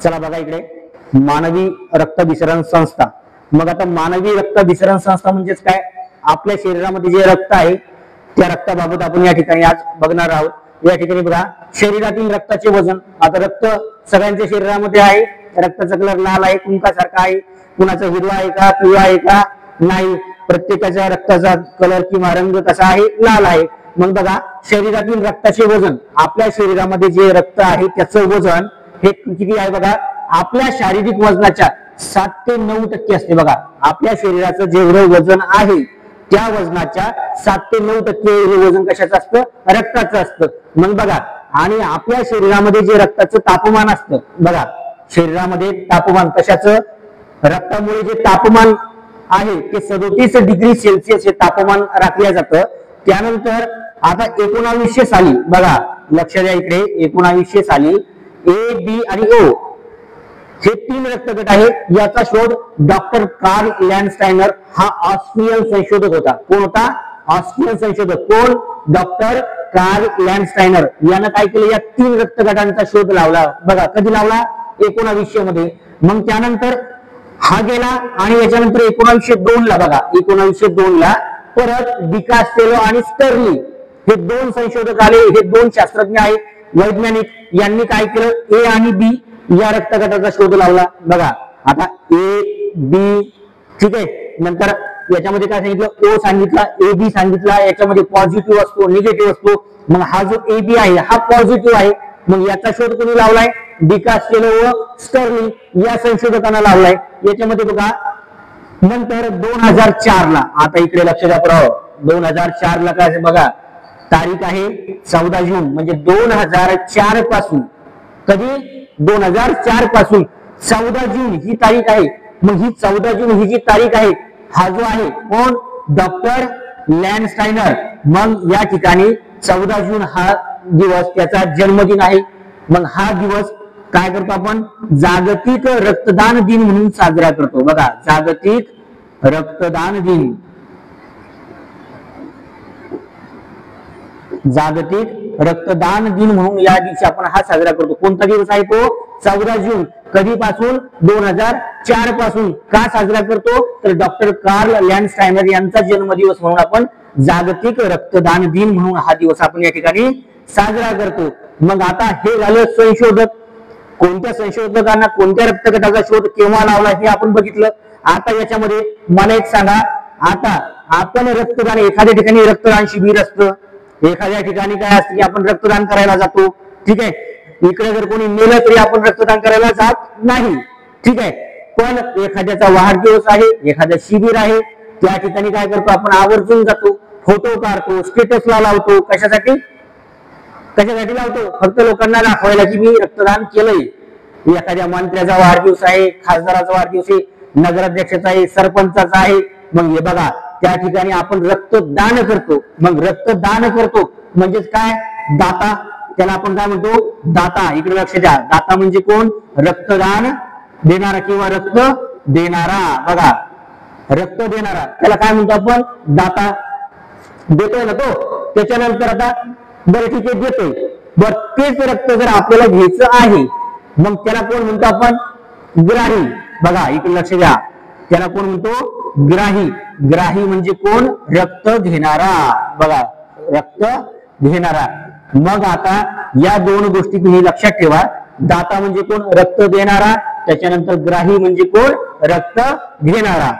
चला बघा इकडे मानवी रक्ताभिसरण संस्था। मग आता मानवी रक्ताभिसरण संस्था म्हणजेच काय, आपल्या शरीरामध्ये जे रक्त आहे त्या रक्ताबाबत आपण या ठिकाणी आज बघणार आहोत। या ठिकाणी बघा शरीरातील रक्ताचे वजन। आता रक्त सगळ्यांच्या शरीरामध्ये आहे, रक्ताचा कलर लाल आहे, कुंकासारखा आहे, कुणाचा हिरवा आहे का पिवळा आहे का नाही, प्रत्येकाच्या रक्ताचा कलर किंवा रंग कसा आहे, लाल आहे। मग बघा शरीरातील रक्ताचे वजन, आपल्या शरीरामध्ये जे रक्त आहे त्याचं वजन हे किती आहे बघा, आपल्या शारीरिक वजनाच्या 7 ते 9% असते। बघा आपल्या शरीराचं जेवढं वजन आहे त्या वजनाच्या 7 ते 9% हे वजन कशाचं असतं, रक्ताचं असतं। मग बघा आणि आपल्या शरीरामध्ये जे रक्ताचं तापमान असतं, बघा शरीरामध्ये तापमान कशाचं, रक्तामुळे जे तापमान आहे ते 37 डिग्री सेल्सिअस हे तापमान राखलं जातं। त्यानंतर आता 1900 साली बघा लक्ष द्या इकडे, 1900 साली ए बी आणि ओ हे 3 रक्तगट आहेत। याचा शोध डॉक्टर कार्ल लँडस्टायनर हा ऑस्ट्रियन संशोधक होता। कोण होता, ऑस्ट्रियन संशोधक, कोण, डॉक्टर कार्ल लँडस्टायनर यानं काय केलं, या 3 रक्तगटांचा शोध लावला। बघा कधी लावला, 1900 मध्ये। मग त्यानंतर हा गेला आणि याच्यानंतर 1902 ला बघा 1902 ला परत डिकास्टेलो आणि स्टर्ली हे 2 संशोधक आले। हे 2 शास्त्रज्ञ आहेत, वैज्ञानिक, यांनी काय केलं, ए आणि बी या रक्तगटाचा शोध लावला। बघा आता ए बी, ठीक आहे, नंतर याच्यामध्ये काय सांगितलं, ओ सांगितला, ए बी सांगितला, याच्यामध्ये पॉझिटिव्ह असतो निगेटिव्ह असतो। मग हा जो ए बी आहे हा पॉझिटिव्ह आहे। मग याचा शोध कोणी लावलाय, डिकास्टेलो व स्टर्ली या संशोधकांना लावलाय। याच्यामध्ये बघा नंतर 2004 ला, आता इकडे लक्ष द्या पुराव, 2004 ला काय बघा तारीख आहे 14 जून, म्हणजे 2004 पासून, कधी 2004 पासून 14 जून ही तारीख आहे। मग ही 14 जून ही जी तारीख आहे, हा जो आहे कोण, डॉक्टर लँडस्टायनर। मग या ठिकाणी 14 जून हा दिवस त्याचा जन्मदिन आहे। मग हा दिवस काय करतो आपण, जागतिक रक्तदान दिन म्हणून साजरा करतो। बघा जागतिक रक्तदान दिन, जागतिक रक्तदान दिन म्हणून या दिवशी आपण हा साजरा करतो। कोणता दिवस आहे तो, 14 जून। कधीपासून, 2004 पासून। का साजरा करतो, तर डॉक्टर कार्ल लँडस्टायनर यांचा जन्मदिवस म्हणून आपण जागतिक रक्तदान दिन म्हणून हा दिवस आपण या ठिकाणी साजरा करतो। मग आता हे झालं संशोधक, कोणत्या संशोधकांना कोणत्या रक्तगटाचा शोध केव्हा लावला हे आपण बघितलं। आता याच्यामध्ये मला एक सांगा, आता आपण रक्तदान, एखाद्या ठिकाणी रक्तदान शिबिर असतं, एखाद्या ठिकाणी काय असतं की आपण रक्तदान करायला जातो, ठीक आहे, इकडे जर कोणी मेलं तरी आपण रक्तदान करायला जात नाही, ठीक आहे। पण एखाद्याचा वाढदिवस आहे, एखाद्या शिबिर आहे, त्या ठिकाणी काय करतो आपण, आवर्जून जातो, फोटो काढतो, स्टेटसला लावतो। कशासाठी, कशासाठी लावतो, फक्त लोकांना दाखवायला की मी रक्तदान केलंय। एखाद्या मंत्र्याचा वाढदिवस आहे, खासदाराचा वाढदिवस आहे, नगराध्यक्षाचा आहे, सरपंचाचा आहे, मग हे बघा त्या ठिकाणी आपण रक्तदान करतो। मग रक्तदान करतो म्हणजेच काय, दाता, त्याला आपण काय म्हणतो, दाता। इकडे लक्ष द्या, दाता म्हणजे कोण, रक्तदान देणारा किंवा रक्त देणारा। बघा रक्त देणारा त्याला काय म्हणतो आपण, दाता। देतोय ना तो, त्याच्यानंतर आता बरं ठीक आहे देतोय, बरं तेच रक्त जर आपल्याला घ्यायचं आहे मग त्याला कोण म्हणतो आपण, ग्राही। बघा इकडे लक्ष द्या, त्याला कोण म्हणतो, ग्राही। ग्राही म्हणजे कोण, रक्त घेणारा। बघा रक्त घेणारा। मग आता या 2 गोष्टी तुम्ही लक्षात ठेवा, दाता म्हणजे कोण, रक्त देणारा, त्याच्यानंतर ग्राही म्हणजे कोण, रक्त घेणारा।